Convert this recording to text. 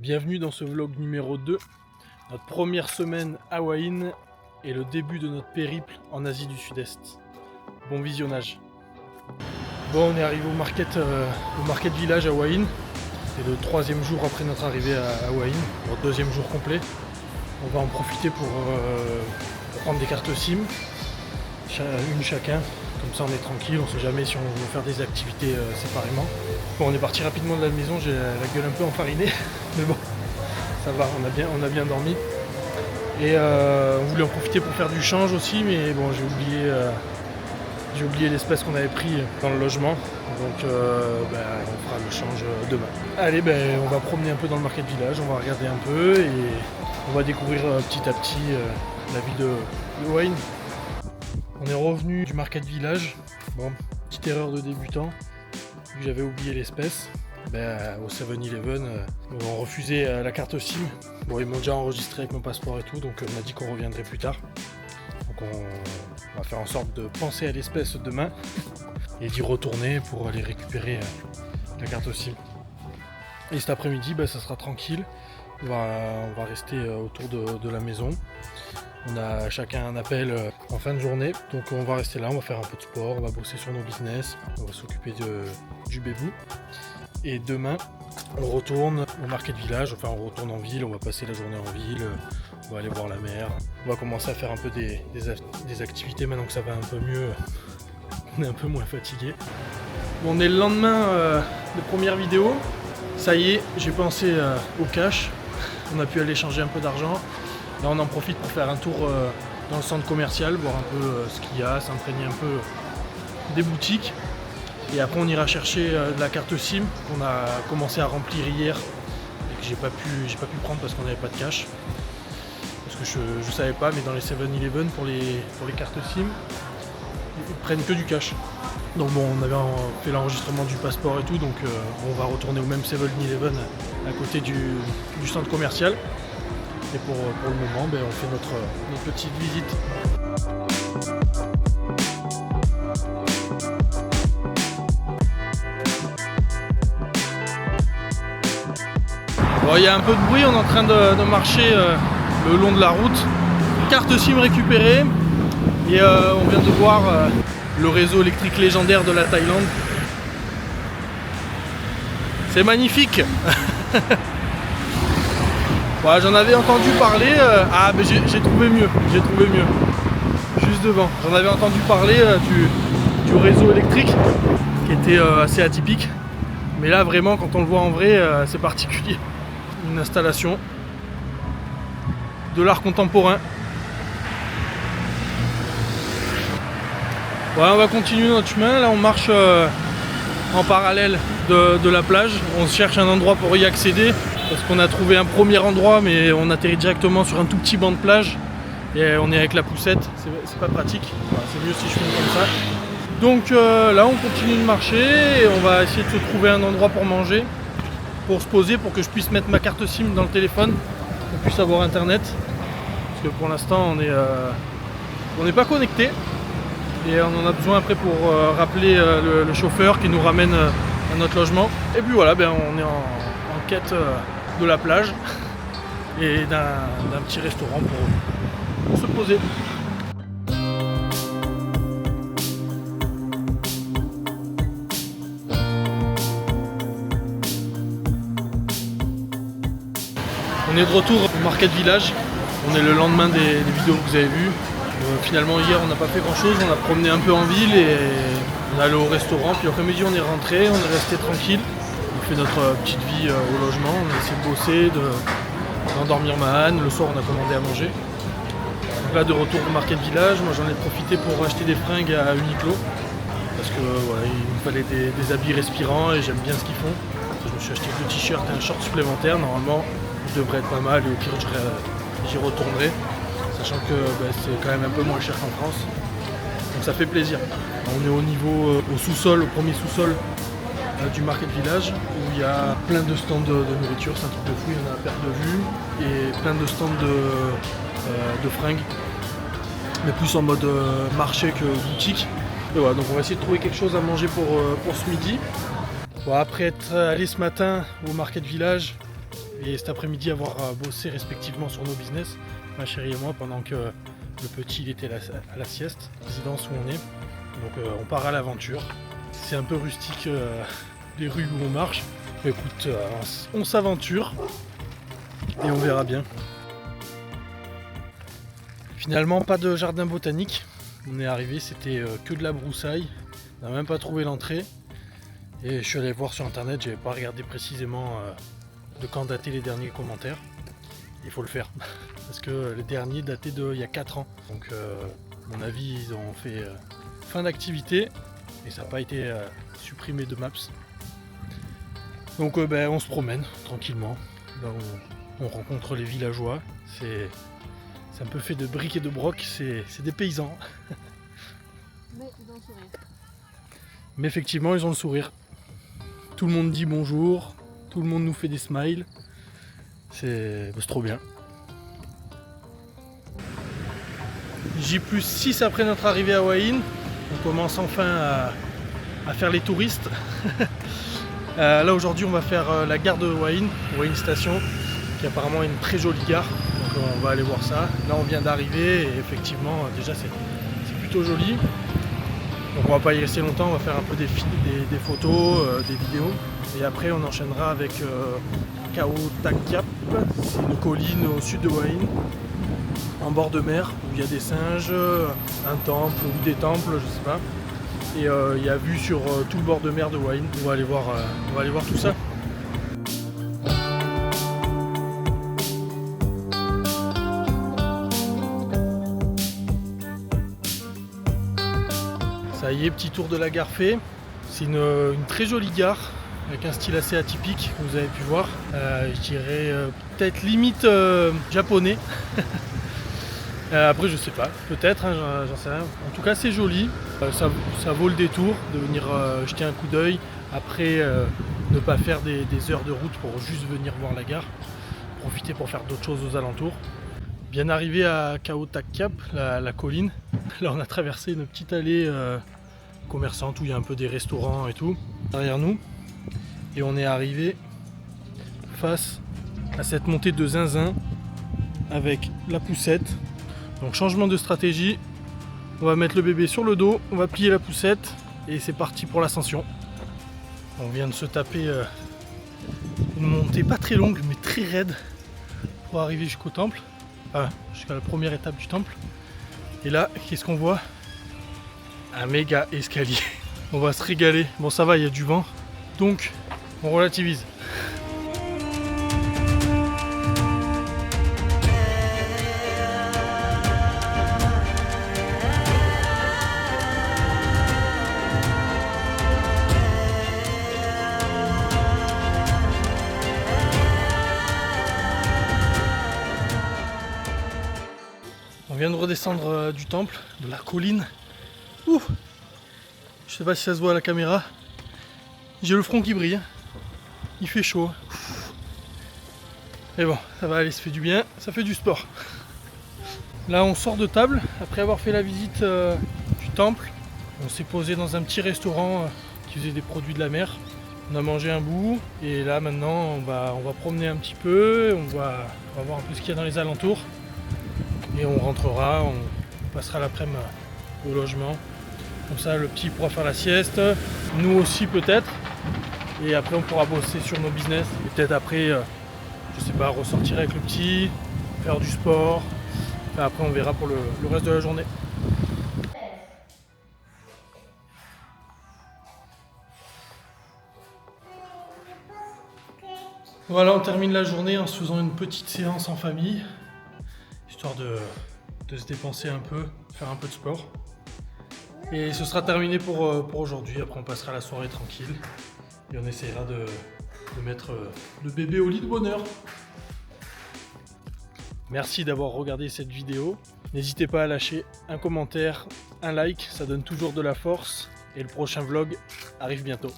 Bienvenue dans ce vlog numéro 2, notre première semaine à Hua-Hin et le début de notre périple en Asie du Sud-Est. Bon visionnage. Bon, on est arrivé au market village à Hua-Hin. C'est le troisième jour après notre arrivée à Hua-Hin, notre deuxième jour complet. On va en profiter pour prendre des cartes SIM, une chacun. Comme ça on est tranquille, on sait jamais si on veut faire des activités séparément. Bon, on est parti rapidement de la maison, j'ai la gueule un peu enfarinée, mais bon, ça va, on a bien dormi. Et on voulait en profiter pour faire du change aussi, mais bon, j'ai oublié l'espèce qu'on avait pris dans le logement, donc on fera le change demain. Allez, on va promener un peu dans le market village, on va regarder un peu et on va découvrir petit à petit la ville de Hua-Hin. On est revenu du market village. Bon, petite erreur de débutant, vu que j'avais oublié l'espèce. Au 7-Eleven, ils m'ont refusé la carte SIM. Bon, ils m'ont déjà enregistré avec mon passeport et tout, donc on a dit qu'on reviendrait plus tard. Donc on va faire en sorte de penser à l'espèce demain et d'y retourner pour aller récupérer la carte SIM. Et cet après-midi, ça sera tranquille. On va rester autour de la maison. On a chacun un appel en fin de journée, donc on va rester là, on va faire un peu de sport, on va bosser sur nos business, on va s'occuper du bébou. Et demain, on retourne au market village, enfin on retourne en ville, on va passer la journée en ville, on va aller voir la mer, on va commencer à faire un peu des activités maintenant que ça va un peu mieux, on est un peu moins fatigué. Bon, on est le lendemain de première vidéo, ça y est, j'ai pensé au cash, on a pu aller changer un peu d'argent. Là on en profite pour faire un tour dans le centre commercial, voir un peu ce qu'il y a, s'imprégner un peu des boutiques. Et après on ira chercher de la carte SIM qu'on a commencé à remplir hier et que j'ai pas pu prendre parce qu'on n'avait pas de cash. Parce que je savais pas, mais dans les 7-Eleven pour les cartes SIM, ils prennent que du cash. Donc bon, on avait fait l'enregistrement du passeport et tout, donc on va retourner au même 7-Eleven à côté du centre commercial. Et pour le moment, on fait notre petite visite. Bon, il y a un peu de bruit, on est en train de marcher le long de la route. Carte SIM récupérée. Et on vient de voir le réseau électrique légendaire de la Thaïlande. C'est magnifique. Voilà, j'en avais entendu parler, j'ai trouvé mieux, juste devant. J'en avais entendu parler du réseau électrique qui était assez atypique. Mais là vraiment quand on le voit en vrai, c'est particulier. Une installation de l'art contemporain. Voilà, on va continuer notre chemin, là on marche en parallèle de la plage. On cherche un endroit pour y accéder. Parce qu'on a trouvé un premier endroit, mais on atterrit directement sur un tout petit banc de plage. Et on est avec la poussette, c'est pas pratique. Enfin, c'est mieux si je filme comme ça. Donc là, on continue de marcher et on va essayer de se trouver un endroit pour manger, pour se poser, pour que je puisse mettre ma carte SIM dans le téléphone, qu'on puisse avoir internet. Parce que pour l'instant, on n'est pas connecté. Et on en a besoin après pour rappeler le chauffeur qui nous ramène à notre logement. Et puis voilà, on est en quête de la plage et d'un petit restaurant pour se poser. On est de retour au market village. On est le lendemain des vidéos que vous avez vues. Finalement hier on n'a pas fait grand chose, on a promené un peu en ville et on est allé au restaurant, puis l'après-midi on est rentré, on est resté tranquille. On fait notre petite vie au logement, on a essayé de bosser, d'endormir Mahan. Le soir on a commandé à manger. Donc là de retour au market village, moi j'en ai profité pour acheter des fringues à Uniqlo. Parce que voilà, il me fallait des habits respirants et j'aime bien ce qu'ils font. Je me suis acheté 2 t-shirts et un short supplémentaire, normalement je devrais être pas mal et au pire j'y retournerai. Sachant que c'est quand même un peu moins cher qu'en France. Donc ça fait plaisir. On est au sous-sol, au premier sous-sol du market village où il y a plein de stands de nourriture, c'est un truc de fou, il y en a à perte de vue, et plein de stands de fringues, mais plus en mode marché que boutique. Et voilà, donc on va essayer de trouver quelque chose à manger pour ce midi. Bon, après être allé ce matin au market village, et cet après-midi avoir bossé respectivement sur nos business, ma chérie et moi, pendant que le petit il était à la sieste, résidence où on est. Donc on part à l'aventure. C'est un peu rustique les rues où on marche. Écoute, on s'aventure et on verra bien. Finalement, pas de jardin botanique. On est arrivé, c'était que de la broussaille. On n'a même pas trouvé l'entrée. Et je suis allé voir sur internet, j'avais pas regardé précisément de quand dataient les derniers commentaires. Il faut le faire. Parce que les derniers dataient d'il y a 4 ans. Donc à mon avis, ils ont fait fin d'activité. Et ça n'a pas été supprimé de Maps. Donc on se promène tranquillement. Là, on rencontre les villageois. C'est un peu fait de briques et de broc. C'est des paysans. Mais ils ont le sourire. Mais effectivement, ils ont le sourire. Tout le monde dit bonjour. Tout le monde nous fait des smiles. C'est trop bien. J+6 après notre arrivée à Hua-Hin. On commence enfin à faire les touristes. Là aujourd'hui on va faire la gare de Hua-Hin, Hua-Hin Station, qui apparemment est une très jolie gare. Donc on va aller voir ça. Là on vient d'arriver et effectivement déjà c'est plutôt joli. Donc on va pas y rester longtemps, on va faire un peu des photos, des vidéos. Et après on enchaînera avec Khao Tak Kiap, c'est une colline au sud de Hua-Hin, en bord de mer, où il y a des singes, un temple ou des temples, je sais pas. Et il y a vue sur tout le bord de mer de Hua-Hin. On va aller voir tout ça. Ça y est, petit tour de la gare fait. C'est une très jolie gare, avec un style assez atypique, que vous avez pu voir. Je dirais peut-être limite japonais. Après je sais pas, peut-être, hein, j'en sais rien. En tout cas c'est joli, ça vaut le détour de venir jeter un coup d'œil. Après ne pas faire des heures de route pour juste venir voir la gare. Profiter pour faire d'autres choses aux alentours. Bien arrivé à Khao Tak Kiap, la colline. Là on a traversé une petite allée commerçante où il y a un peu des restaurants et tout derrière nous. Et on est arrivé face à cette montée de zinzin avec la poussette. Donc changement de stratégie, on va mettre le bébé sur le dos, on va plier la poussette et c'est parti pour l'ascension. On vient de se taper une montée pas très longue mais très raide pour arriver jusqu'au temple, enfin jusqu'à la première étape du temple. Et là, qu'est-ce qu'on voit? Un méga escalier. On va se régaler. Bon ça va, il y a du vent, donc on relativise. On vient de redescendre du temple, de la colline. Ouh, je sais pas si ça se voit à la caméra. J'ai le front qui brille. Il fait chaud. Mais bon, ça va aller, ça fait du bien, ça fait du sport. Là on sort de table, après avoir fait la visite du temple. On s'est posé dans un petit restaurant qui faisait des produits de la mer. On a mangé un bout et là maintenant on va promener un petit peu, on va voir un peu ce qu'il y a dans les alentours. Et on rentrera, on passera l'après-midi au logement. Comme ça le petit pourra faire la sieste, nous aussi peut-être. Et après on pourra bosser sur nos business. Et peut-être après, je sais pas, ressortir avec le petit, faire du sport. Et après on verra pour le reste de la journée. Voilà, on termine la journée en se faisant une petite séance en famille. Histoire de se dépenser un peu, faire un peu de sport. Et ce sera terminé pour aujourd'hui. Après on passera la soirée tranquille et on essaiera de mettre le bébé au lit de bonheur. Merci d'avoir regardé cette vidéo. N'hésitez pas à lâcher un commentaire, un like, ça donne toujours de la force. Et le prochain vlog arrive bientôt.